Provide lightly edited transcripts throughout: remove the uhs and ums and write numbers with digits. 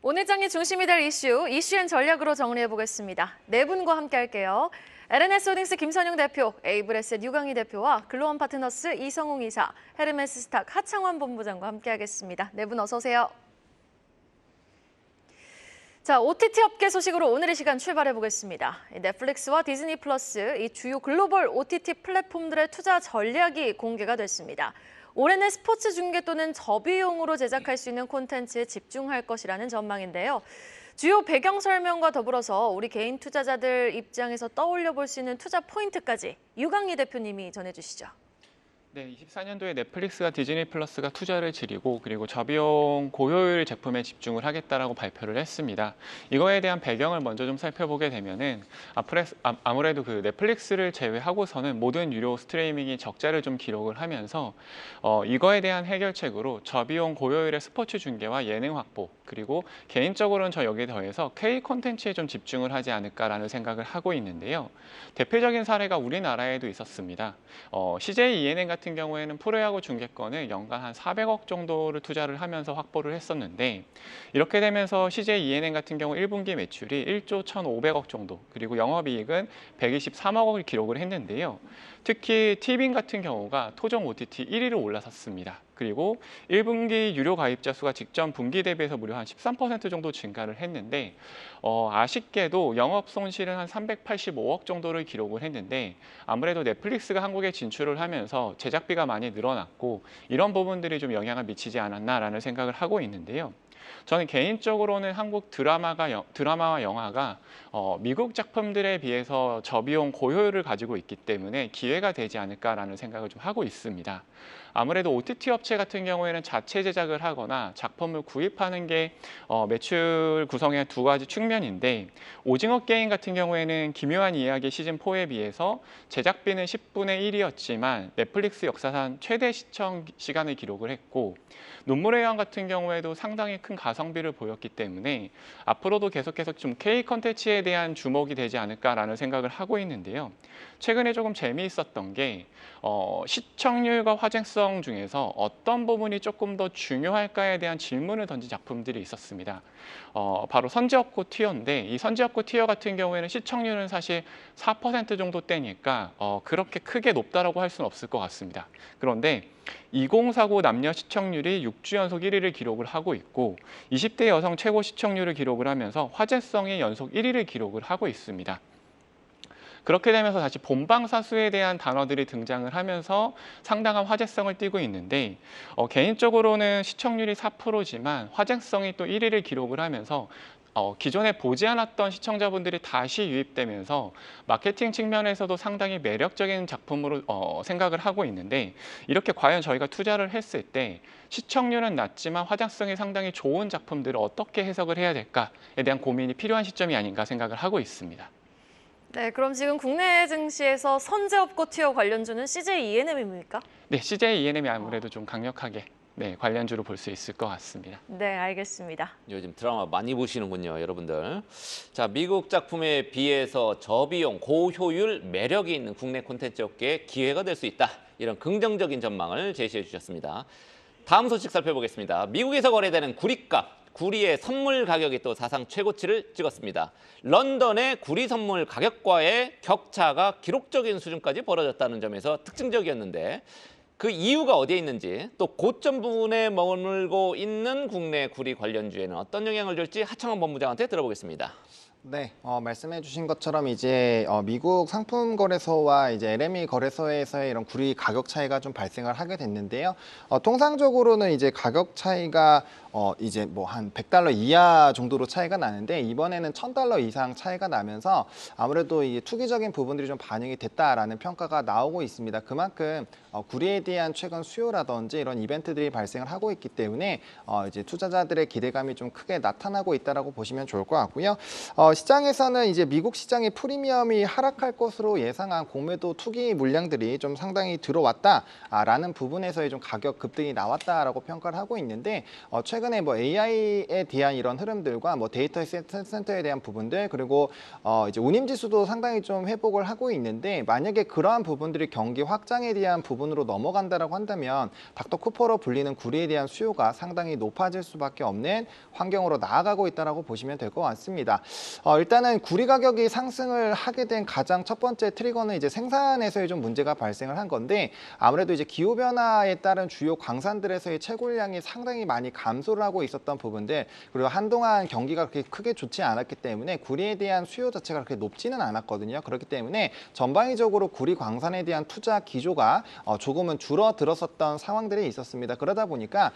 오늘 장의 중심이 될 이슈앤 전략으로 정리해보겠습니다. 네 분과 함께 할게요. LNS홀딩스 김선영 대표, 에이블에셋 유강희 대표와 글로원 파트너스 이성웅 이사, 헤르메스 스탁 하창원 본부장과 함께하겠습니다. 네 분 어서 오세요. 자, OTT 업계 소식으로 오늘의 시간 출발해보겠습니다. 넷플릭스와 디즈니 플러스, 이 주요 글로벌 OTT 플랫폼들의 투자 전략이 공개가 됐습니다. 올해는 스포츠 중계 또는 저비용으로 제작할 수 있는 콘텐츠에 집중할 것이라는 전망인데요. 주요 배경 설명과 더불어서 우리 개인 투자자들 입장에서 떠올려 볼 수 있는 투자 포인트까지 유강희 대표님이 전해주시죠. 네, 24년도에 넷플릭스가 디즈니 플러스가 투자를 줄이고 그리고 저비용 고효율 제품에 집중을 하겠다라고 발표를 했습니다. 이거에 대한 배경을 먼저 좀 살펴보게 되면은 아무래도 그 넷플릭스를 제외하고서는 모든 유료 스트리밍이 적자를 좀 기록을 하면서 이거에 대한 해결책으로 저비용 고효율의 스포츠 중계와 예능 확보 그리고 개인적으로는 저 여기에 더해서 K 콘텐츠에 좀 집중을 하지 않을까라는 생각을 하고 있는데요. 대표적인 사례가 우리나라에도 있었습니다. CJ ENM 같은 경우에는 프로야구 중계권을 연간 한 400억 정도를 투자를 하면서 확보를 했었는데 이렇게 되면서 CJ ENM 같은 경우 1분기 매출이 1조 1,500억 정도 그리고 영업이익은 123억을 기록을 했는데요. 특히 티빙 같은 경우가 토종 OTT 1위로 올라섰습니다. 그리고 1분기 유료 가입자 수가 직전 분기 대비해서 무려 한 13% 정도 증가를 했는데 아쉽게도 영업 손실은 한 385억 정도를 기록을 했는데 아무래도 넷플릭스가 한국에 진출을 하면서 제작비가 많이 늘어났고 이런 부분들이 좀 영향을 미치지 않았나라는 생각을 하고 있는데요. 저는 개인적으로는 한국 드라마와 영화가 미국 작품들에 비해서 저비용 고효율을 가지고 있기 때문에 기회가 되지 않을까라는 생각을 좀 하고 있습니다. 아무래도 OTT 업체 같은 경우에는 자체 제작을 하거나 작품을 구입하는 게 매출 구성의 두 가지 측면인데 오징어 게임 같은 경우에는 기묘한 이야기 시즌4에 비해서 제작비는 10분의 1이었지만 넷플릭스 역사상 최대 시청 시간을 기록을 했고 눈물의 여왕 같은 경우에도 상당히 큰 가성비를 보였기 때문에 앞으로도 계속해서 좀 K 콘텐츠에 대한 주목이 되지 않을까라는 생각을 하고 있는데요. 최근에 조금 재미있었던 게 시청률과 화제성 중에서 어떤 부분이 조금 더 중요할까에 대한 질문을 던진 작품들이 있었습니다. 바로 선지업고 티어인데 이 선지업고 티어 같은 경우에는 시청률은 사실 4% 정도 대니까 그렇게 크게 높다라고 할 수는 없을 것 같습니다. 그런데 2049 남녀 시청률이 6주 연속 1위를 기록을 하고 있고 20대 여성 최고 시청률을 기록을 하면서 화제성이 연속 1위를 기록을 하고 있습니다. 그렇게 되면서 다시 본방사수에 대한 단어들이 등장을 하면서 상당한 화제성을 띠고 있는데 개인적으로는 시청률이 4%지만 화제성이 또 1위를 기록을 하면서 기존에 보지 않았던 시청자분들이 다시 유입되면서 마케팅 측면에서도 상당히 매력적인 작품으로 생각을 하고 있는데 이렇게 과연 저희가 투자를 했을 때 시청률은 낮지만 화제성이 상당히 좋은 작품들을 어떻게 해석을 해야 될까에 대한 고민이 필요한 시점이 아닌가 생각을 하고 있습니다. 네, 그럼 지금 국내 증시에서 선제업고 티어 관련주는 CJ ENM입니까? 네, CJ ENM이 아무래도 좀 강력하게 관련주로 볼 수 있을 것 같습니다. 네, 알겠습니다. 요즘 드라마 많이 보시는군요, 여러분들. 자, 미국 작품에 비해서 저비용, 고효율, 매력이 있는 국내 콘텐츠 업계에 기회가 될 수 있다. 이런 긍정적인 전망을 제시해 주셨습니다. 다음 소식 살펴보겠습니다. 미국에서 거래되는 구리값. 구리의 선물 가격이 또 사상 최고치를 찍었습니다. 런던의 구리 선물 가격과의 격차가 기록적인 수준까지 벌어졌다는 점에서 특징적이었는데 그 이유가 어디에 있는지 또 고점 부분에 머물고 있는 국내 구리 관련주에는 어떤 영향을 줄지 하창원 본부장한테 들어보겠습니다. 네, 말씀해 주신 것처럼 이제 미국 상품 거래소와 이제 LME 거래소에서의 이런 구리 가격 차이가 좀 발생을 하게 됐는데요. 통상적으로는 이제 가격 차이가 이제 뭐 한 $100 이하 정도로 차이가 나는데 이번에는 $1,000 이상 차이가 나면서 아무래도 이 투기적인 부분들이 좀 반영이 됐다라는 평가가 나오고 있습니다. 그만큼 구리에 대한 최근 수요라든지 이런 이벤트들이 발생을 하고 있기 때문에 이제 투자자들의 기대감이 좀 크게 나타나고 있다라고 보시면 좋을 것 같고요. 시장에서는 이제 미국 시장의 프리미엄이 하락할 것으로 예상한 공매도 투기 물량들이 좀 상당히 들어왔다라는 부분에서의 좀 가격 급등이 나왔다라고 평가를 하고 있는데 최근에 뭐 AI에 대한 이런 흐름들과 뭐 데이터 센터에 대한 부분들 그리고 이제 운임 지수도 상당히 좀 회복을 하고 있는데 만약에 그러한 부분들이 경기 확장에 대한 부분으로 넘어간다라고 한다면 닥터 쿠퍼로 불리는 구리에 대한 수요가 상당히 높아질 수밖에 없는 환경으로 나아가고 있다라고 보시면 될 것 같습니다. 일단은 구리 가격이 상승을 하게 된 가장 첫 번째 트리거는 이제 생산에서의 좀 문제가 발생을 한 건데 아무래도 이제 기후 변화에 따른 주요 광산들에서의 채굴량이 상당히 많이 감소를 하고 있었던 부분들 그리고 한동안 경기가 그렇게 크게 좋지 않았기 때문에 구리에 대한 수요 자체가 그렇게 높지는 않았거든요. 그렇기 때문에 전방위적으로 구리 광산에 대한 투자 기조가 조금은 줄어들었었던 상황들이 있었습니다. 그러다 보니까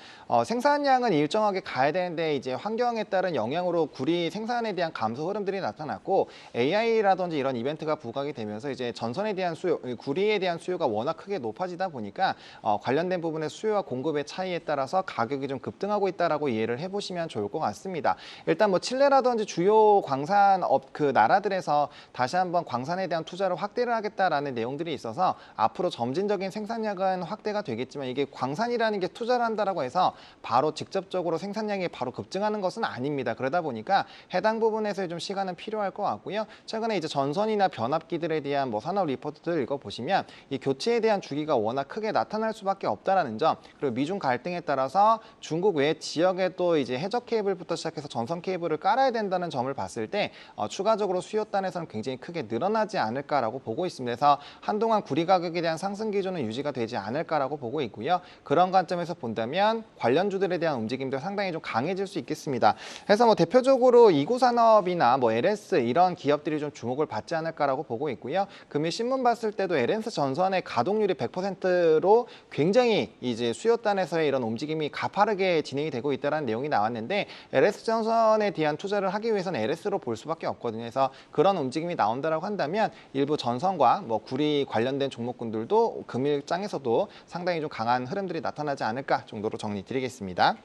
생산량은 일정하게 가야 되는데 이제 환경에 따른 영향으로 구리 생산에 대한 감소 흐름들이 나타났고 AI라든지 이런 이벤트가 부각이 되면서 이제 전선에 대한 수요, 구리에 대한 수요가 워낙 크게 높아지다 보니까 관련된 부분의 수요와 공급의 차이에 따라서 가격이 좀 급등하고 있다라고 이해를 해보시면 좋을 것 같습니다. 일단 뭐 칠레라든지 주요 광산업 그 나라들에서 다시 한번 광산에 대한 투자를 확대를 하겠다라는 내용들이 있어서 앞으로 점진적인 생산량은 확대가 되겠지만 이게 광산이라는 게 투자를 한다라고 해서 바로 직접적으로 생산량이 바로 급증하는 것은 아닙니다. 그러다 보니까 해당 부분에서 좀 시간은 필요할 것 같고요. 최근에 이제 전선이나 변압기들에 대한 뭐 산업 리포트들 읽어보시면 이 교체에 대한 주기가 워낙 크게 나타날 수밖에 없다라는 점 그리고 미중 갈등에 따라서 중국 외 지역에 또 이제 해적 케이블부터 시작해서 전선 케이블을 깔아야 된다는 점을 봤을 때 추가적으로 수요단에서는 굉장히 크게 늘어나지 않을까라고 보고 있습니다. 그래서 한동안 구리 가격에 대한 상승 기조는 유지가 되지 않을까라고 보고 있고요. 그런 관점에서 본다면 관련주들에 대한 움직임도 상당히 좀 강해질 수 있겠습니다. 그래서 뭐 대표적으로 이구산업이나 뭐 LS 이런 기업들이 좀 주목을 받지 않을까라고 보고 있고요. 금일 신문 봤을 때도 LS 전선의 가동률이 100%로 굉장히 이제 수요단에서의 이런 움직임이 가파르게 진행이 되고 있다는 내용이 나왔는데 LS 전선에 대한 투자를 하기 위해서는 LS로 볼 수밖에 없거든요. 그래서 그런 움직임이 나온다라고 한다면 일부 전선과 뭐 구리 관련된 종목군들도 금일장에서도 상당히 좀 강한 흐름들이 나타나지 않을까 정도로 정리드리겠습니다.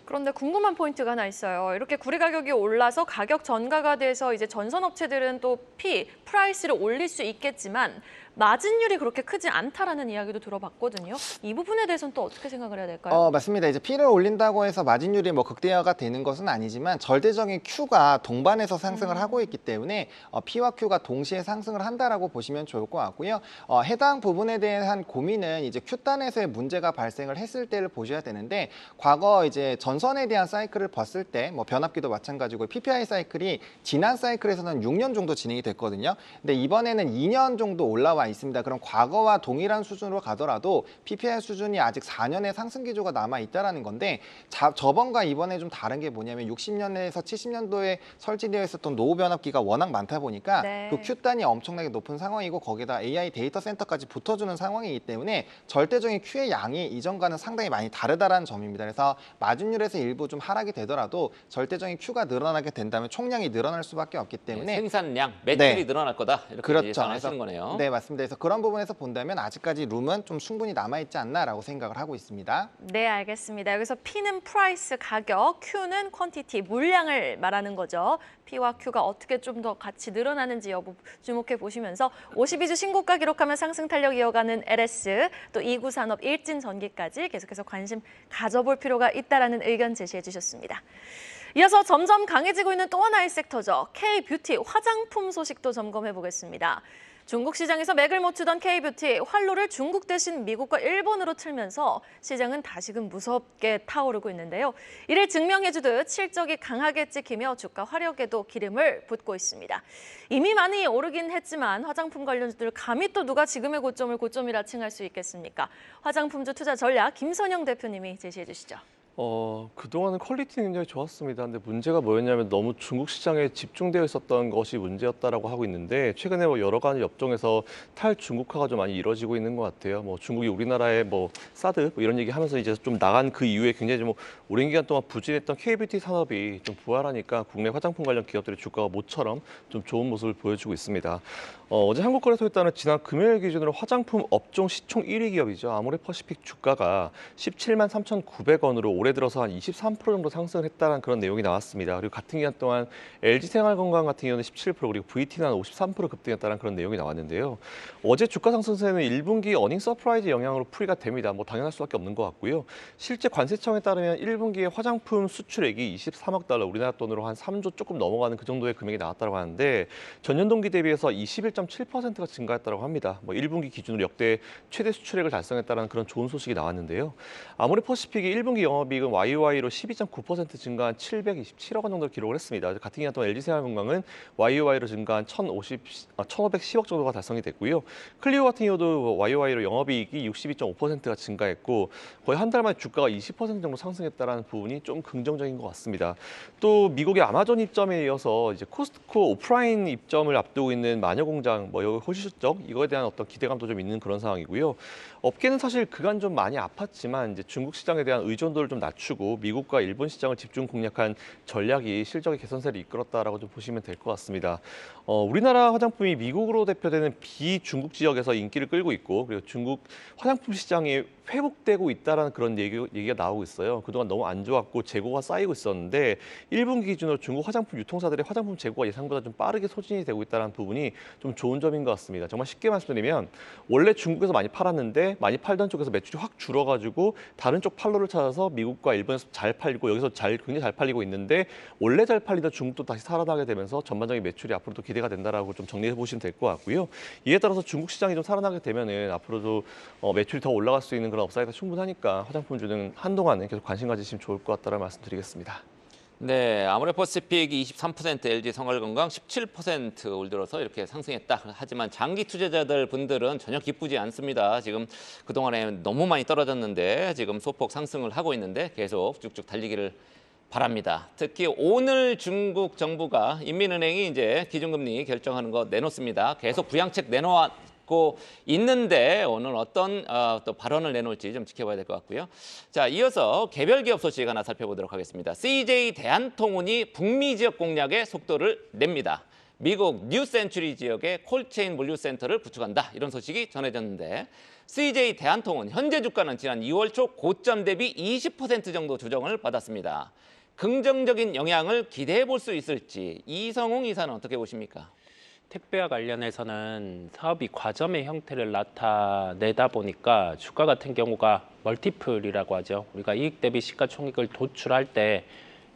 그런데 궁금한 포인트가 하나 있어요. 이렇게 구리 가격이 올라서 가격 전가가 돼서 이제 전선 업체들은 또 프라이스를 올릴 수 있겠지만 마진율이 그렇게 크지 않다라는 이야기도 들어봤거든요. 이 부분에 대해서는 또 어떻게 생각을 해야 될까요? 맞습니다. 이제 P를 올린다고 해서 마진율이 뭐 극대화가 되는 것은 아니지만 절대적인 Q가 동반해서 상승을 하고 있기 때문에 P와 Q가 동시에 상승을 한다라고 보시면 좋을 것 같고요. 해당 부분에 대한 고민은 이제 Q단에서의 문제가 발생을 했을 때를 보셔야 되는데 과거 이제 전선에 대한 사이클을 봤을 때 뭐 변압기도 마찬가지고 PPI 사이클이 지난 사이클에서는 6년 정도 진행이 됐거든요. 근데 이번에는 2년 정도 올라와 있습니다. 그럼 과거와 동일한 수준으로 가더라도 PPI 수준이 아직 4년의 상승 기조가 남아 있다라는 건데 저번과 이번에 좀 다른 게 뭐냐면 60년대에서 70년도에 설치되어 있었던 노후 변압기가 워낙 많다 보니까 네. 그 Q단이 엄청나게 높은 상황이고 거기다 AI 데이터 센터까지 붙어주는 상황이기 때문에 절대적인 Q의 양이 이전과는 상당히 많이 다르다라는 점입니다. 그래서 마진율에서 일부 좀 하락이 되더라도 절대적인 Q가 늘어나게 된다면 총량이 늘어날 수밖에 없기 때문에 생산량, 매출이 네. 늘어날 거다 이렇게 그렇죠. 예상하시는 거네요. 네, 맞습니다. 그래서 그런 부분에서 본다면 아직까지 룸은 좀 충분히 남아있지 않나라고 생각을 하고 있습니다. 네, 알겠습니다. 여기서 P는 프라이스 가격, Q는 퀀티티 물량을 말하는 거죠. P와 Q가 어떻게 좀 더 같이 늘어나는지 여부 주목해 보시면서 52주 신고가 기록하면 상승 탄력 이어가는 LS, 또 이구산업, 일진전기까지 계속해서 관심 가져볼 필요가 있다라는 의견 제시해 주셨습니다. 이어서 점점 강해지고 있는 또 하나의 섹터죠. K-뷰티 화장품 소식도 점검해 보겠습니다. 중국 시장에서 맥을 못 추던 K-뷰티, 활로를 중국 대신 미국과 일본으로 틀면서 시장은 다시금 무섭게 타오르고 있는데요. 이를 증명해주듯 실적이 강하게 찍히며 주가 화력에도 기름을 붓고 있습니다. 이미 많이 오르긴 했지만 화장품 관련주들 감히 또 누가 지금의 고점을 고점이라 칭할 수 있겠습니까? 화장품주 투자 전략 김선영 대표님이 제시해 주시죠. 그동안은 퀄리티는 굉장히 좋았습니다. 근데 문제가 뭐였냐면 너무 중국 시장에 집중되어 있었던 것이 문제였다라고 하고 있는데 최근에 뭐 여러 가지 업종에서 탈중국화가 좀 많이 이루어지고 있는 것 같아요. 뭐 중국이 우리나라에 뭐 사드 뭐 이런 얘기하면서 이제 좀 나간 그 이후에 굉장히 뭐 오랜 기간 동안 부진했던 K-뷰티 산업이 좀 부활하니까 국내 화장품 관련 기업들의 주가가 모처럼 좀 좋은 모습을 보여주고 있습니다. 어제 한국거래소에 따른 지난 금요일 기준으로 화장품 업종 시총 1위 기업이죠. 아모레퍼시픽 주가가 17만 3,900원으로 올해 들어서 한 23% 정도 상승을 했다는 그런 내용이 나왔습니다. 그리고 같은 기간 동안 LG생활건강 같은 경우는 17% 그리고 VT는 한 53% 급등했다는 그런 내용이 나왔는데요. 어제 주가 상승세는 1분기 어닝 서프라이즈 영향으로 풀이가 됩니다. 뭐 당연할 수밖에 없는 것 같고요. 실제 관세청에 따르면 1분기에 화장품 수출액이 23억 달러, 우리나라 돈으로 한 3조 조금 넘어가는 그 정도의 금액이 나왔다고 하는데 전년 동기 대비해서 21.7%가 증가했다고 합니다. 뭐 1분기 기준으로 역대 최대 수출액을 달성했다는 그런 좋은 소식이 나왔는데요. 아모레퍼시픽이 1분기 영업이익은 YOY로 12.9% 증가한 727억 원 정도를 기록을 했습니다. 같은 기간 동안 LG생활건강은 YOY로 증가한 1,510억 정도가 달성이 됐고요. 클리오 같은 경우도 YOY로 영업이익이 62.5%가 증가했고 거의 한 달 만에 주가가 20% 정도 상승했다는 부분이 좀 긍정적인 것 같습니다. 또 미국의 아마존 입점에 이어서 이제 코스트코 오프라인 입점을 앞두고 있는 마녀공장, 뭐 여기 홀슈적 이거에 대한 어떤 기대감도 좀 있는 그런 상황이고요. 업계는 사실 그간 좀 많이 아팠지만 이제 중국 시장에 대한 의존도를 좀 낮추고 미국과 일본 시장을 집중 공략한 전략이 실적의 개선세를 이끌었다라고 좀 보시면 될 것 같습니다. 우리나라 화장품이 미국으로 대표되는 비중국 지역에서 인기를 끌고 있고 그리고 중국 화장품 시장이 회복되고 있다라는 그런 얘기가 나오고 있어요. 그동안 너무 안 좋았고 재고가 쌓이고 있었는데 1분기 기준으로 중국 화장품 유통사들의 화장품 재고가 예상보다 좀 빠르게 소진이 되고 있다는 부분이 좀 좋은 점인 것 같습니다. 정말 쉽게 말씀드리면 원래 중국에서 많이 팔았는데 많이 팔던 쪽에서 매출이 확 줄어가지고 다른 쪽 판로를 찾아서 미국과 일본에서 잘 팔리고 여기서 굉장히 잘 팔리고 있는데 원래 잘 팔리던 중국도 다시 살아나게 되면서 전반적인 매출이 앞으로도 기대가 된다라고 좀 정리해 보시면 될 것 같고요. 이에 따라서 중국 시장이 좀 살아나게 되면은 앞으로도 매출이 더 올라갈 수 있는 그런 업사이드가 충분하니까 화장품주는 한동안은 계속 관심 가지시면 좋을 것 같다는 말씀드리겠습니다. 네, 아모레퍼시픽이 23%, LG생활건강 17% 올 들어서 이렇게 상승했다. 하지만 장기 투자자들 분들은 전혀 기쁘지 않습니다. 지금 그동안에 너무 많이 떨어졌는데 지금 소폭 상승을 하고 있는데 계속 쭉쭉 달리기를 바랍니다. 특히 오늘 중국 정부가 인민은행이 이제 기준금리 결정하는 거 내놓습니다. 계속 부양책 내놓고 있는데 오늘 어떤 또 발언을 내놓을지 좀 지켜봐야 될 것 같고요. 자, 이어서 개별 기업 소식 하나 살펴보도록 하겠습니다. CJ 대한통운이 북미 지역 공략에 속도를 냅니다. 미국 뉴센츄리 지역에 콜체인 물류센터를 구축한다. 이런 소식이 전해졌는데 CJ 대한통운 현재 주가는 지난 2월 초 고점 대비 20% 정도 조정을 받았습니다. 긍정적인 영향을 기대해 볼 수 있을지 이성웅 이사는 어떻게 보십니까? 택배와 관련해서는 사업이 과점의 형태를 나타내다 보니까 주가 같은 경우가 멀티플이라고 하죠. 우리가 이익 대비 시가총액을 도출할 때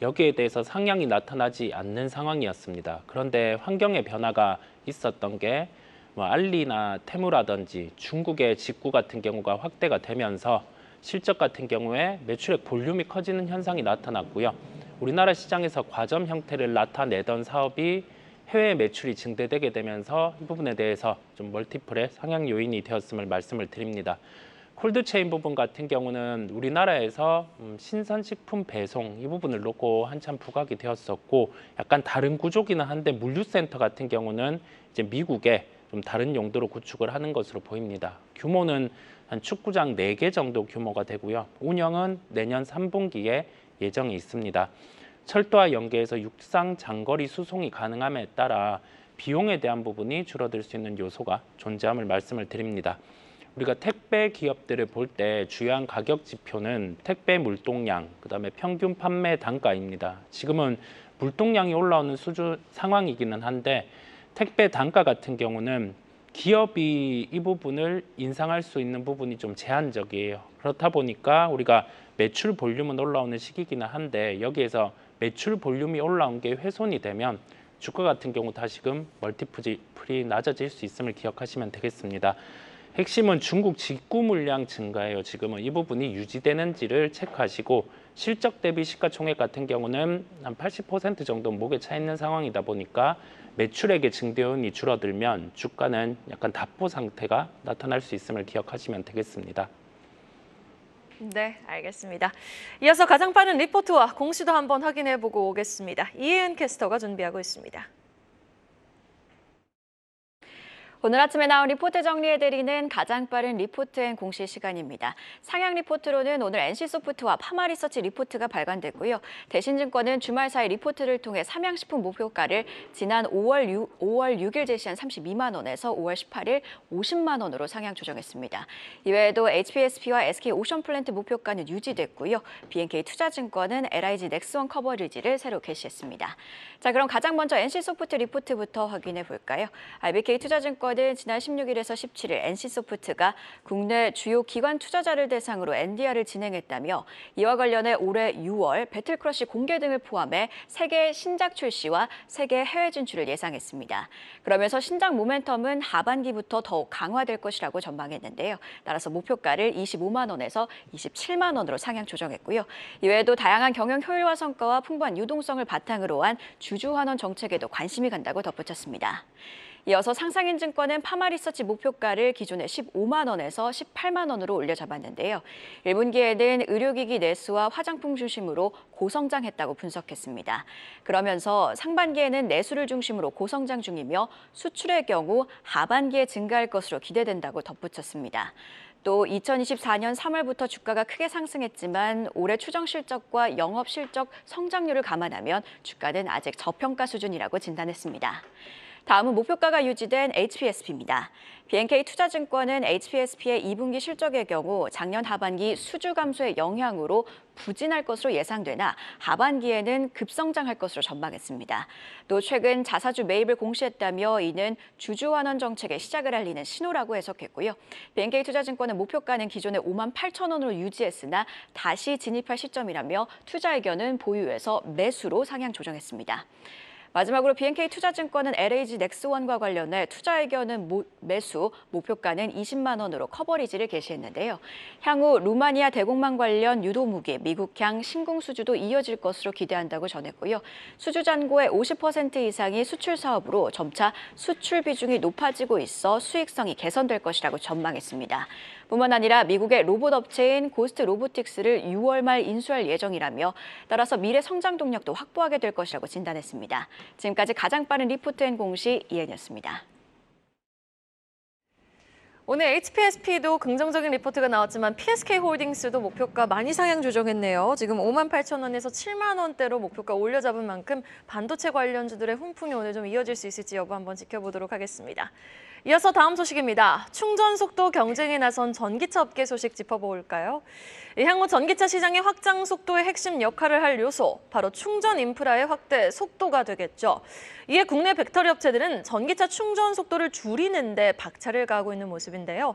여기에 대해서 상향이 나타나지 않는 상황이었습니다. 그런데 환경의 변화가 있었던 게 알리나 테무라든지 중국의 직구 같은 경우가 확대가 되면서 실적 같은 경우에 매출액 볼륨이 커지는 현상이 나타났고요. 우리나라 시장에서 과점 형태를 나타내던 사업이 해외 매출이 증대되게 되면서 이 부분에 대해서 좀 멀티플의 상향 요인이 되었음을 말씀을 드립니다. 콜드체인 부분 같은 경우는 우리나라에서 신선식품 배송 이 부분을 놓고 한참 부각이 되었었고 약간 다른 구조기는 한데 물류센터 같은 경우는 이제 미국에 좀 다른 용도로 구축을 하는 것으로 보입니다. 규모는 한 축구장 4개 정도 규모가 되고요. 운영은 내년 3분기에 예정이 있습니다. 철도와 연계해서 육상 장거리 수송이 가능함에 따라 비용에 대한 부분이 줄어들 수 있는 요소가 존재함을 말씀을 드립니다. 우리가 택배 기업들을 볼 때 주요한 가격 지표는 택배 물동량, 그다음에 평균 판매 단가입니다. 지금은 물동량이 올라오는 수준 상황이기는 한데 택배 단가 같은 경우는 기업이 이 부분을 인상할 수 있는 부분이 좀 제한적이에요. 그렇다 보니까 우리가 매출 볼륨은 올라오는 시기이기는 한데 여기에서 매출 볼륨이 올라온 게 훼손이 되면 주가 같은 경우 다시금 멀티플이 낮아질 수 있음을 기억하시면 되겠습니다. 핵심은 중국 직구 물량 증가예요. 지금은 이 부분이 유지되는지를 체크하시고 실적 대비 시가총액 같은 경우는 한 80% 정도 목에 차 있는 상황이다 보니까 매출액의 증대요인이 줄어들면 주가는 약간 답보 상태가 나타날 수 있음을 기억하시면 되겠습니다. 네, 알겠습니다. 이어서 가장 빠른 리포트와 공시도 한번 확인해보고 오겠습니다. 이혜은 캐스터가 준비하고 있습니다. 오늘 아침에 나온 리포트 정리해드리는 가장 빠른 리포트앤 공시 시간입니다. 상향 리포트로는 오늘 NC소프트와 파마리서치 리포트가 발간됐고요. 대신증권은 주말 사이 리포트를 통해 삼양식품 목표가를 지난 5월 6일 제시한 32만 원에서 5월 18일 50만 원으로 상향 조정했습니다. 이외에도 HPSP와 SK오션플랜트 목표가는 유지됐고요. BNK 투자증권은 LIG 넥스원 커버리지를 새로 게시했습니다. 자, 그럼 가장 먼저 NC소프트 리포트부터 확인해 볼까요? RBK 투자증권은 지난 16일에서 17일 NC소프트가 국내 주요 기관 투자자를 대상으로 NDR을 진행했다며 이와 관련해 올해 6월 배틀크러쉬 공개 등을 포함해 3개의 신작 출시와 3개의 해외 진출을 예상했습니다. 그러면서 신작 모멘텀은 하반기부터 더욱 강화될 것이라고 전망했는데요. 따라서 목표가를 25만 원에서 27만 원으로 상향 조정했고요. 이외에도 다양한 경영 효율화 성과와 풍부한 유동성을 바탕으로 한 주주환원 정책에도 관심이 간다고 덧붙였습니다. 이어서 상상인증권은 파마리서치 목표가를 기존의 15만 원에서 18만 원으로 올려 잡았는데요. 1분기에는 의료기기 내수와 화장품 중심으로 고성장했다고 분석했습니다. 그러면서 상반기에는 내수를 중심으로 고성장 중이며 수출의 경우 하반기에 증가할 것으로 기대된다고 덧붙였습니다. 또 2024년 3월부터 주가가 크게 상승했지만 올해 추정 실적과 영업 실적 성장률을 감안하면 주가는 아직 저평가 수준이라고 진단했습니다. 다음은 목표가가 유지된 HPSP입니다. BNK 투자증권은 HPSP의 2분기 실적의 경우 작년 하반기 수주 감소의 영향으로 부진할 것으로 예상되나 하반기에는 급성장할 것으로 전망했습니다. 또 최근 자사주 매입을 공시했다며 이는 주주환원 정책의 시작을 알리는 신호라고 해석했고요. BNK 투자증권은 목표가는 기존의 5만 8천 원으로 유지했으나 다시 진입할 시점이라며 투자 의견은 보유에서 매수로 상향 조정했습니다. 마지막으로 BNK 투자증권은 LIG 넥스원과 관련해 투자 의견은 매수, 목표가는 20만 원으로 커버리지를 게시했는데요. 향후 루마니아 대공망 관련 유도무기, 미국향 신궁 수주도 이어질 것으로 기대한다고 전했고요. 수주 잔고의 50% 이상이 수출 사업으로 점차 수출 비중이 높아지고 있어 수익성이 개선될 것이라고 전망했습니다. 뿐만 아니라 미국의 로봇 업체인 고스트 로보틱스를 6월 말 인수할 예정이라며 따라서 미래 성장 동력도 확보하게 될 것이라고 진단했습니다. 지금까지 가장 빠른 리포트앤 공시 이은이었습니다. 오늘 HPSP도 긍정적인 리포트가 나왔지만 PSK홀딩스도 목표가 많이 상향 조정했네요. 지금 5만 8천 원에서 7만 원대로 목표가 올려잡은 만큼 반도체 관련주들의 훈풍이 오늘 좀 이어질 수 있을지 여부 한번 지켜보도록 하겠습니다. 이어서 다음 소식입니다. 충전 속도 경쟁에 나선 전기차 업계 소식 짚어볼까요? 향후 전기차 시장의 확장 속도의 핵심 역할을 할 요소, 바로 충전 인프라의 확대 속도가 되겠죠. 이에 국내 배터리 업체들은 전기차 충전 속도를 줄이는 데 박차를 가하고 있는 모습인데요.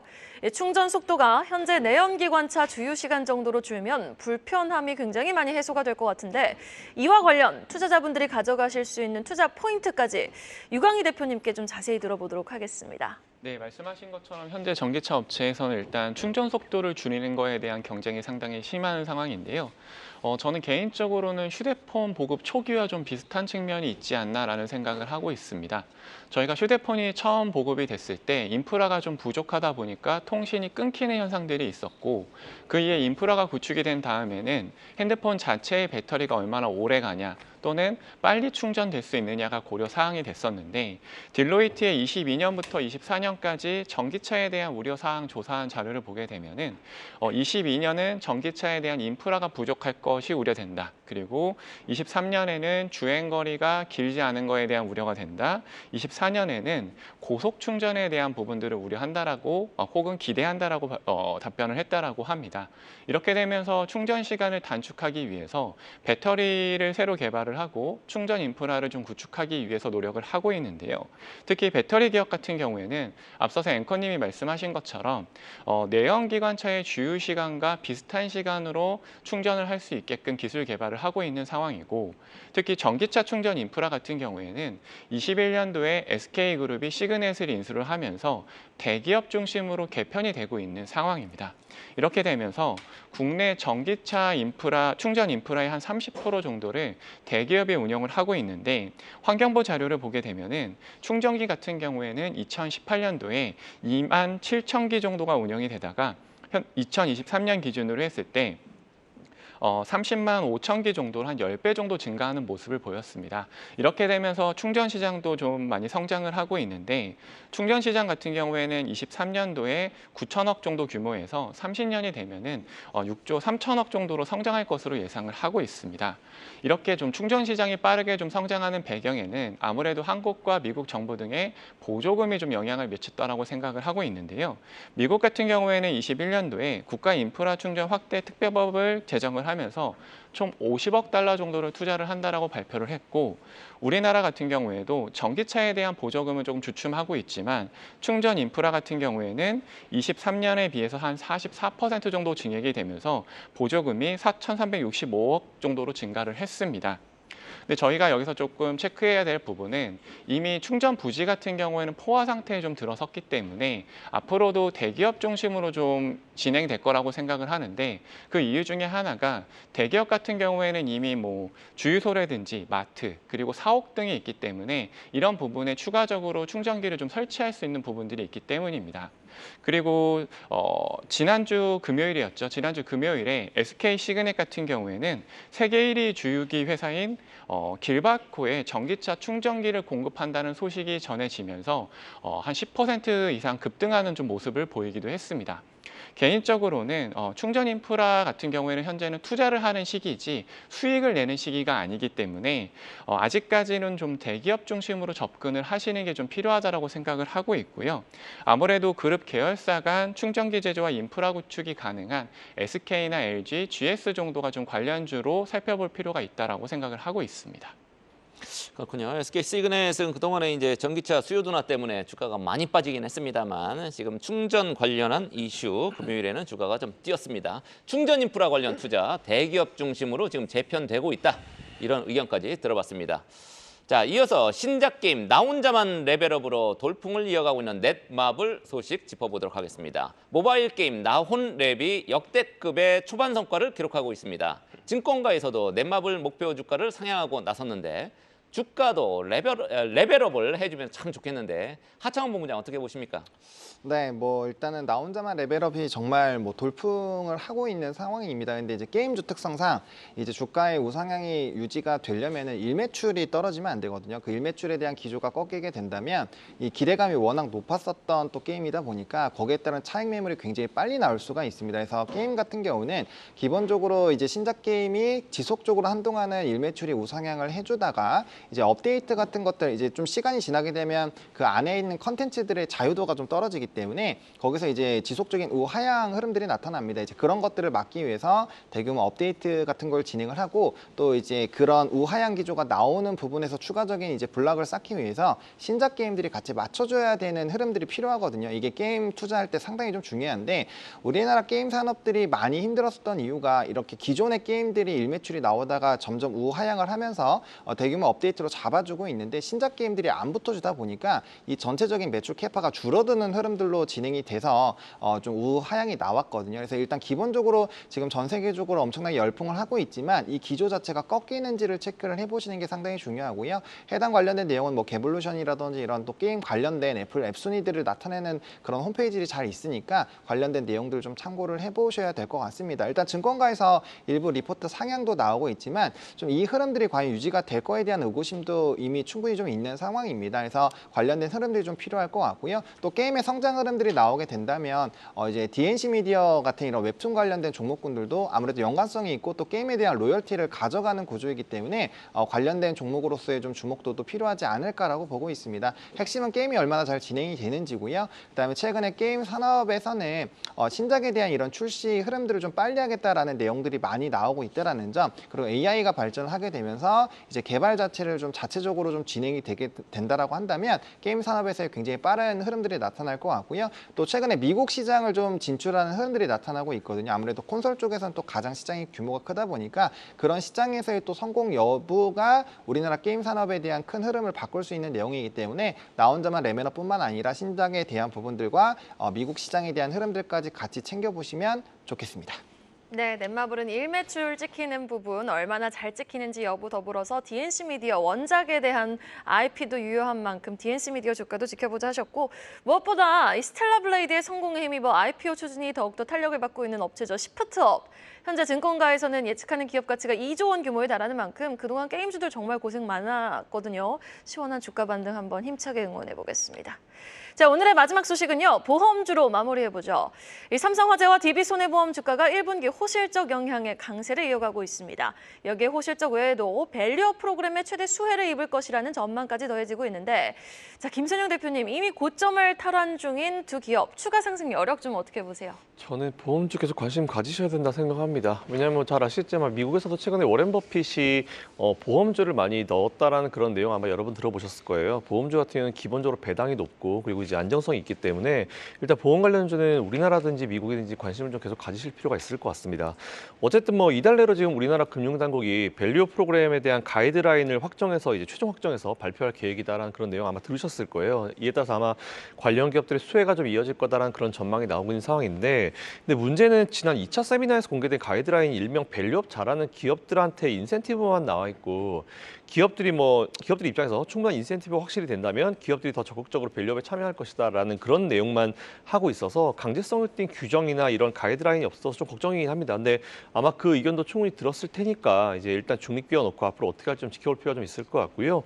충전 속도가 현재 내연기관차 주유 시간 정도로 줄면 불편함이 굉장히 많이 해소가 될 것 같은데 이와 관련 투자자분들이 가져가실 수 있는 투자 포인트까지 유광희 대표님께 좀 자세히 들어보도록 하겠습니다. 네, 말씀하신 것처럼 현재 전기차 업체에서는 일단 충전 속도를 줄이는 거에 대한 경쟁이 상당히 심한 상황인데요. 저는 개인적으로는 휴대폰 보급 초기와 좀 비슷한 측면이 있지 않나라는 생각을 하고 있습니다. 저희가 휴대폰이 처음 보급이 됐을 때 인프라가 좀 부족하다 보니까 통신이 끊기는 현상들이 있었고 그 이에 인프라가 구축이 된 다음에는 핸드폰 자체의 배터리가 얼마나 오래 가냐 또는 빨리 충전될 수 있느냐가 고려 사항이 됐었는데 딜로이트의 22년부터 24년까지 전기차에 대한 우려 사항 조사한 자료를 보게 되면은 22년은 전기차에 대한 인프라가 부족할 것이 우려된다. 그리고 23년에는 주행거리가 길지 않은 거에 대한 우려가 된다. 24년에는 고속 충전에 대한 부분들을 우려한다라고 혹은 기대한다라고 답변을 했다라고 합니다. 이렇게 되면서 충전 시간을 단축하기 위해서 배터리를 새로 개발을 하고 충전 인프라를 좀 구축하기 위해서 노력을 하고 있는데요. 특히 배터리 기업 같은 경우에는 앞서서 앵커님이 말씀하신 것처럼 내연기관차의 주유 시간과 비슷한 시간으로 충전을 할 수 있게끔 기술 개발을 하고 있는 상황이고 특히 전기차 충전 인프라 같은 경우에는 21년도에 SK그룹이 시그넷을 인수를 하면서 대기업 중심으로 개편이 되고 있는 상황입니다. 이렇게 되면서 국내 전기차 인프라, 충전 인프라의 한 30% 정도를 대기업이 운영을 하고 있는데 환경부 자료를 보게 되면은 충전기 같은 경우에는 2018년도에 2만 7천 기 정도가 운영이 되다가 2023년 기준으로 했을 때 30만 5천 기 정도로 한 10배 정도 증가하는 모습을 보였습니다. 이렇게 되면서 충전 시장도 좀 많이 성장을 하고 있는데 충전 시장 같은 경우에는 23년도에 9천억 정도 규모에서 30년이 되면은 6조 3천억 정도로 성장할 것으로 예상을 하고 있습니다. 이렇게 좀 충전 시장이 빠르게 좀 성장하는 배경에는 아무래도 한국과 미국 정부 등의 보조금이 좀 영향을 미쳤다라고 생각을 하고 있는데요. 미국 같은 경우에는 21년도에 국가 인프라 충전 확대 특별법을 제정을 하면서 총 50억 달러 정도를 투자를 한다라고 발표를 했고 우리나라 같은 경우에도 전기차에 대한 보조금은 조금 주춤하고 있지만 충전 인프라 같은 경우에는 23년에 비해서 한 44% 정도 증액이 되면서 보조금이 4,365억 정도로 증가를 했습니다. 근데 저희가 여기서 조금 체크해야 될 부분은 이미 충전 부지 같은 경우에는 포화 상태에 좀 들어섰기 때문에 앞으로도 대기업 중심으로 좀 진행될 거라고 생각을 하는데 그 이유 중에 하나가 대기업 같은 경우에는 이미 뭐 주유소라든지 마트 그리고 사옥 등이 있기 때문에 이런 부분에 추가적으로 충전기를 좀 설치할 수 있는 부분들이 있기 때문입니다. 그리고 지난주 금요일이었죠. 지난주 금요일에 SK 시그넷 같은 경우에는 세계 1위 주유기 회사인 길바코에 전기차 충전기를 공급한다는 소식이 전해지면서 한 10% 이상 급등하는 좀 모습을 보이기도 했습니다. 개인적으로는 충전 인프라 같은 경우에는 현재는 투자를 하는 시기이지 수익을 내는 시기가 아니기 때문에 아직까지는 좀 대기업 중심으로 접근을 하시는 게 좀 필요하다고 생각을 하고 있고요. 아무래도 그룹 계열사 간 충전기 제조와 인프라 구축이 가능한 SK나 LG, GS 정도가 좀 관련주로 살펴볼 필요가 있다고 생각을 하고 있습니다. 그렇군요. SK 시그넷은 그동안에 이제 전기차 수요 둔화 때문에 주가가 많이 빠지긴 했습니다만 지금 충전 관련한 이슈 금요일에는 주가가 좀 뛰었습니다. 충전 인프라 관련 투자 대기업 중심으로 지금 재편되고 있다. 이런 의견까지 들어봤습니다. 자, 이어서 신작 게임 나 혼자만 레벨업으로 돌풍을 이어가고 있는 넷마블 소식 짚어보도록 하겠습니다. 모바일 게임 나혼랩이 역대급의 초반 성과를 기록하고 있습니다. 증권가에서도 넷마블 목표 주가를 상향하고 나섰는데 주가도 레벨업을 해주면 참 좋겠는데 하창원 본부장 어떻게 보십니까? 네, 뭐 일단은 나 혼자만 레벨업이 정말 뭐 돌풍을 하고 있는 상황입니다. 근데 이제 게임주 특성상 이제 주가의 우상향이 유지가 되려면은 일매출이 떨어지면 안 되거든요. 그 일매출에 대한 기조가 꺾이게 된다면 이 기대감이 워낙 높았었던 또 게임이다 보니까 거기에 따른 차익 매물이 굉장히 빨리 나올 수가 있습니다. 그래서 게임 같은 경우는 기본적으로 이제 신작 게임이 지속적으로 한동안은 일매출이 우상향을 해주다가 이제 업데이트 같은 것들 이제 좀 시간이 지나게 되면 그 안에 있는 컨텐츠들의 자유도가 좀 떨어지기 때문에 거기서 이제 지속적인 우하향 흐름들이 나타납니다. 이제 그런 것들을 막기 위해서 대규모 업데이트 같은 걸 진행을 하고 또 이제 그런 우하향 기조가 나오는 부분에서 추가적인 이제 블락을 쌓기 위해서 신작 게임들이 같이 맞춰줘야 되는 흐름들이 필요하거든요. 이게 게임 투자할 때 상당히 좀 중요한데 우리나라 게임 산업들이 많이 힘들었었던 이유가 이렇게 기존의 게임들이 일매출이 나오다가 점점 우하향을 하면서 대규모 업데이트로 잡아주고 있는데 신작 게임들이 안 붙어주다 보니까 이 전체적인 매출 캐파가 줄어드는 흐름들로 진행이 돼서 좀 우하향이 나왔거든요. 그래서 일단 기본적으로 지금 전 세계적으로 엄청나게 열풍을 하고 있지만 이 기조 자체가 꺾이는지를 체크를 해보시는 게 상당히 중요하고요. 해당 관련된 내용은 뭐 개볼루션이라든지 이런 또 게임 관련된 애플 앱 순위들을 나타내는 그런 홈페이지들이 잘 있으니까 관련된 내용들을 좀 참고를 해보셔야 될 것 같습니다. 일단 증권가에서 일부 리포트 상향도 나오고 있지만 좀 이 흐름들이 과연 유지가 될 거에 대한 의구심도 이미 충분히 좀 있는 상황입니다. 그래서 관련된 흐름들이 좀 필요할 것 같고요. 또 게임의 성장 흐름들이 나오게 된다면 이제 DNC 미디어 같은 이런 웹툰 관련된 종목군들도 아무래도 연관성이 있고 또 게임에 대한 로열티를 가져가는 구조이기 때문에 관련된 종목으로서의 좀 주목도도 필요하지 않을까라고 보고 있습니다. 핵심은 게임이 얼마나 잘 진행이 되는지고요. 그다음에 최근에 게임 산업에서는 신작에 대한 이런 출시 흐름들을 좀 빨리 하겠다라는 내용들이 많이 나오고 있다라는 점, 그리고 AI가 발전하게 되면서 이제 개발 자체를 좀 자체적으로 좀 진행이 되게 된다라고 한다면 게임 산업에서의 굉장히 빠른 흐름들이 나타날 것 같고요. 또 최근에 미국 시장을 좀 진출하는 흐름들이 나타나고 있거든요. 아무래도 콘솔 쪽에서는 또 가장 시장이 규모가 크다 보니까 그런 시장에서의 또 성공 여부가 우리나라 게임 산업에 대한 큰 흐름을 바꿀 수 있는 내용이기 때문에 나 혼자만 레벨업뿐만 아니라 신작에 대한 부분들과 미국 시장에 대한 흐름들까지 같이 챙겨보시면 좋겠습니다. 네, 넷마블은 일매출 찍히는 부분 얼마나 잘 찍히는지 여부 더불어서 DNC 미디어 원작에 대한 IP도 유효한 만큼 DNC 미디어 주가도 지켜보자 하셨고 무엇보다 이 스텔라 블레이드의 성공에 힘입어 IPO 추진이 더욱더 탄력을 받고 있는 업체죠. 시프트업. 현재 증권가에서는 예측하는 기업 가치가 2조 원 규모에 달하는 만큼 그동안 게임주들 정말 고생 많았거든요. 시원한 주가 반등 한번 힘차게 응원해 보겠습니다. 자, 오늘의 마지막 소식은요. 보험주로 마무리해보죠. 이 삼성화재와 DB손해보험 주가가 1분기 호실적 영향의 강세를 이어가고 있습니다. 여기에 호실적 외에도 밸류업 프로그램의 최대 수혜를 입을 것이라는 전망까지 더해지고 있는데, 자, 김선영 대표님, 이미 고점을 탈환 중인 두 기업 추가 상승 여력 좀 어떻게 보세요? 저는 보험주 계속 관심 가지셔야 된다 생각합니다. 왜냐하면 잘 아시겠지만 미국에서도 최근에 워렌 버핏이 보험주를 많이 넣었다라는 그런 내용 아마 여러분 들어보셨을 거예요. 보험주 같은 경우는 기본적으로 배당이 높고 그리고 이제 안정성이 있기 때문에 일단 보험 관련주는 우리나라든지 미국이든지 관심을 좀 계속 가지실 필요가 있을 것 같습니다. 어쨌든 뭐 이달 내로 지금 우리나라 금융당국이 밸류 프로그램에 대한 가이드라인을 확정해서 이제 최종 확정해서 발표할 계획이다라는 그런 내용 아마 들으셨을 거예요. 이에 따라서 아마 관련 기업들의 수혜가 좀 이어질 거다라는 그런 전망이 나오고 있는 상황인데, 근데 문제는 지난 2차 세미나에서 공개된 가이드라인 일명 밸류업 잘하는 기업들한테 인센티브만 나와 있고, 기업들 입장에서 충분한 인센티브가 확실히 된다면 기업들이 더 적극적으로 밸류업에 참여할 것이다라는 그런 내용만 하고 있어서 강제성을 띈 규정이나 이런 가이드라인이 없어서 좀 걱정이긴 합니다. 근데 아마 그 의견도 충분히 들었을 테니까 이제 일단 중립 끼워놓고 앞으로 어떻게 할지 좀 지켜볼 필요가 좀 있을 것 같고요.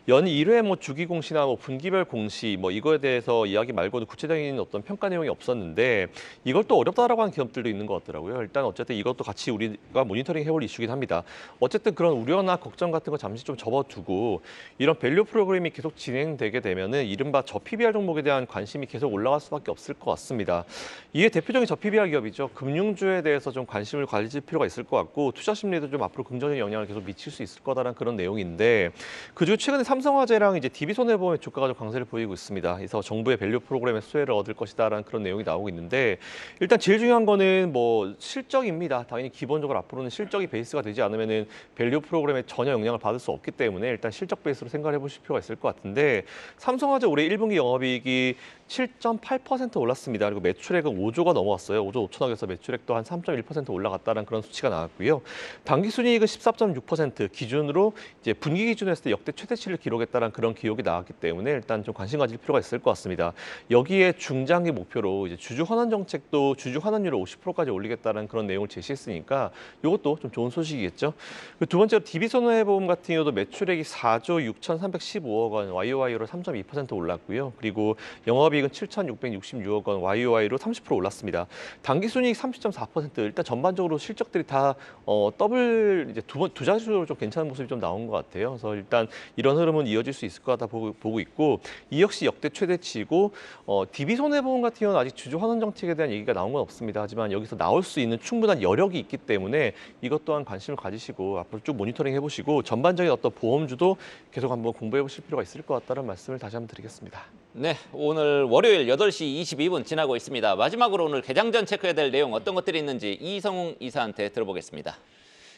연 1회 뭐 주기 공시나 뭐 분기별 공시 뭐 이거에 대해서 이야기 말고도 구체적인 어떤 평가 내용이 없었는데 이걸 또 어렵다라고 하는 기업들도 있는 것 같더라고요. 일단 어쨌든 이것도 같이 우리가 모니터링 해볼 이슈긴 합니다. 어쨌든 그런 우려나 걱정 같은 거 잠시 좀 접어두고 이런 밸류 프로그램이 계속 진행되게 되면은 이른바 저PBR 종목에 대한 관심이 계속 올라갈 수밖에 없을 것 같습니다. 이게 대표적인 저PBR 기업이죠. 금융주에 대해서 좀 관심을 가질 필요가 있을 것 같고 투자 심리도 좀 앞으로 긍정적인 영향을 계속 미칠 수 있을 거다라는 그런 내용인데, 그중 최근에 삼성화재랑 이제 DB손해보험의 주가가 좀 강세를 보이고 있습니다. 그래서 정부의 밸류 프로그램의 수혜를 얻을 것이다라는 그런 내용이 나오고 있는데, 일단 제일 중요한 거는 뭐 실적입니다. 당연히 기본적으로 앞으로는 실적이 베이스가 되지 않으면은 밸류 프로그램에 전혀 영향을 받을 수 없기 때문에 일단 실적 베이스로 생각해 보실 필요가 있을 것 같은데, 삼성화재 올해 1분기 영업이익이 7.8% 올랐습니다. 그리고 매출액은 5조가 넘어왔어요. 5조 5천억에서 매출액도 한 3.1% 올라갔다는 그런 수치가 나왔고요. 당기순이익은 14.6% 기준으로 이제 분기 기준으로 했을 때 역대 최대치를 기록했다는 그런 기록이 나왔기 때문에 일단 좀 관심 가질 필요가 있을 것 같습니다. 여기에 중장기 목표로 이제 주주 환원 정책도 주주 환원율을 50%까지 올리겠다는 그런 내용을 제시했으니까 이것도 좀 좋은 소식이겠죠. 두 번째로 DB손해보험 같은 경우도 매출액이 4조 6,315억 원, YOY로 3.2% 올랐고요. 그리고 영업이익은 7,666억 원, YOY로 30% 올랐습니다. 당기순이익 30.4%. 일단 전반적으로 실적들이 다 더블 이제 두 자릿수로 좀 괜찮은 모습이 좀 나온 것 같아요. 그래서 일단 이런 흐름은 이어질 수 있을 것 같다 보고 있고, 이 역시 역대 최대치이고 DB손해보험 같은 경우는 아직 주주 환원 정책에 대한 얘기가 나온 건 없습니다. 하지만 여기서 나올 수 있는 충분한 여력이 있기 때문에 이것 또한 관심을 가지시고 앞으로 쭉 모니터링 해보시고 전반적인 어떤 보험주도 계속 한번 공부해 보실 필요가 있을 것 같다는 말씀을 다시 한번 드리겠습니다. 네, 오늘 월요일 8시 22분 지나고 있습니다. 마지막으로 오늘 개장전 체크해야 될 내용 어떤 것들이 있는지 이성웅 이사한테 들어보겠습니다.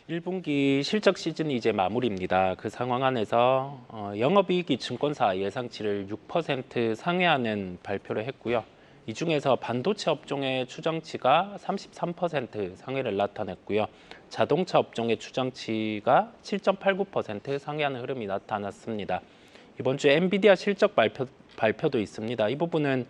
1분기 실적 시즌이 이제 마무리입니다. 그 상황 안에서 영업이익이 증권사 예상치를 6% 상회하는 발표를 했고요. 이 중에서 반도체 업종의 추정치가 33% 상회를 나타냈고요. 자동차 업종의 추정치가 7.89% 상회하는 흐름이 나타났습니다. 이번 주에 엔비디아 실적 발표도 있습니다. 이 부분은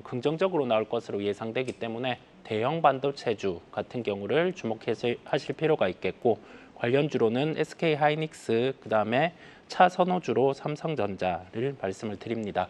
긍정적으로 나올 것으로 예상되기 때문에 대형 반도체주 같은 경우를 주목해서 하실 필요가 있겠고, 관련주로는 SK하이닉스, 그다음에 차 선호주로 삼성전자를 말씀을 드립니다.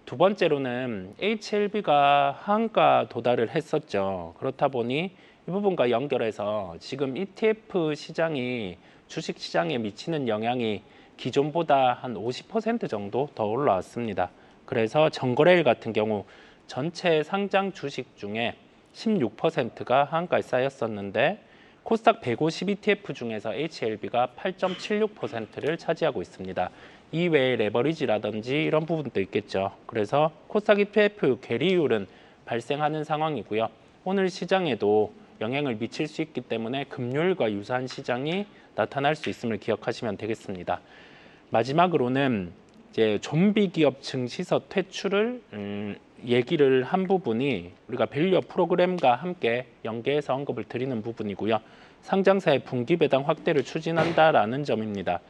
두 번째로는 HLB가 하한가 도달을 했었죠. 그렇다 보니 이 부분과 연결해서 지금 ETF 시장이 주식 시장에 미치는 영향이 기존보다 한 50% 정도 더 올라왔습니다. 그래서 정거래일 같은 경우 전체 상장 주식 중에 16%가 하한가에 쌓였었는데 코스닥 150 ETF 중에서 HLB가 8.76%를 차지하고 있습니다. 이외에 레버리지라든지 이런 부분도 있겠죠. 그래서 코스닥 ETF 괴리율은 발생하는 상황이고요. 오늘 시장에도 영향을 미칠 수 있기 때문에 금요일과 유사한 시장이 나타날 수 있음을 기억하시면 되겠습니다. 마지막으로는 이제 좀비 기업 증시서 퇴출을 얘기를 한 부분이 우리가 밸류업 프로그램과 함께 연계해서 언급을 드리는 부분이고요. 상장사의 분기 배당 확대를 추진한다라는 점입니다.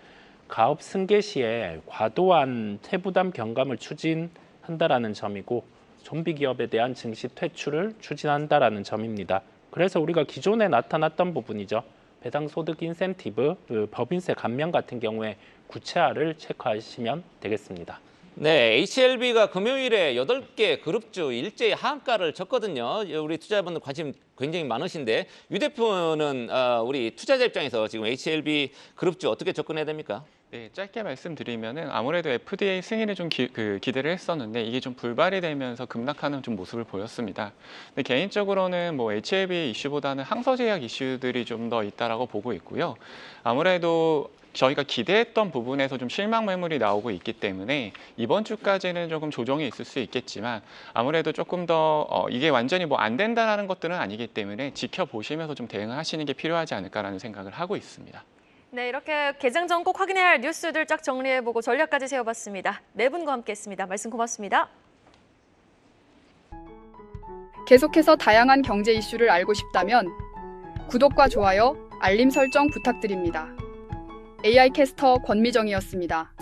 가업 승계 시에 과도한 세부담 경감을 추진한다라는 점이고, 좀비 기업에 대한 증시 퇴출을 추진한다라는 점입니다. 그래서 우리가 기존에 나타났던 부분이죠. 배당 소득 인센티브, 법인세 감면 같은 경우에 구체화를 체크하시면 되겠습니다. 네, HLB가 금요일에 8개 그룹주 일제히 하한가를 쳤거든요. 우리 투자자분들 관심 굉장히 많으신데 유 대표는 우리 투자자 입장에서 지금 HLB 그룹주 어떻게 접근해야 됩니까? 네, 짧게 말씀드리면은 아무래도 FDA 승인을 좀 기대를 했었는데 이게 좀 불발이 되면서 급락하는 좀 모습을 보였습니다. 근데 개인적으로는 뭐 HLB 이슈보다는 항소제약 이슈들이 좀 더 있다라고 보고 있고요. 아무래도 저희가 기대했던 부분에서 좀 실망 매물이 나오고 있기 때문에 이번 주까지는 조금 조정이 있을 수 있겠지만 아무래도 조금 더 이게 완전히 뭐 안 된다는 것들은 아니기 때문에 지켜보시면서 좀 대응을 하시는 게 필요하지 않을까라는 생각을 하고 있습니다. 네, 이렇게 개장 전 꼭 확인해야 할 뉴스들 쫙 정리해보고 전략까지 세워봤습니다. 네 분과 함께했습니다. 말씀 고맙습니다. 계속해서 다양한 경제 이슈를 알고 싶다면 구독과 좋아요, 알림 설정 부탁드립니다. AI 캐스터 권미정이었습니다.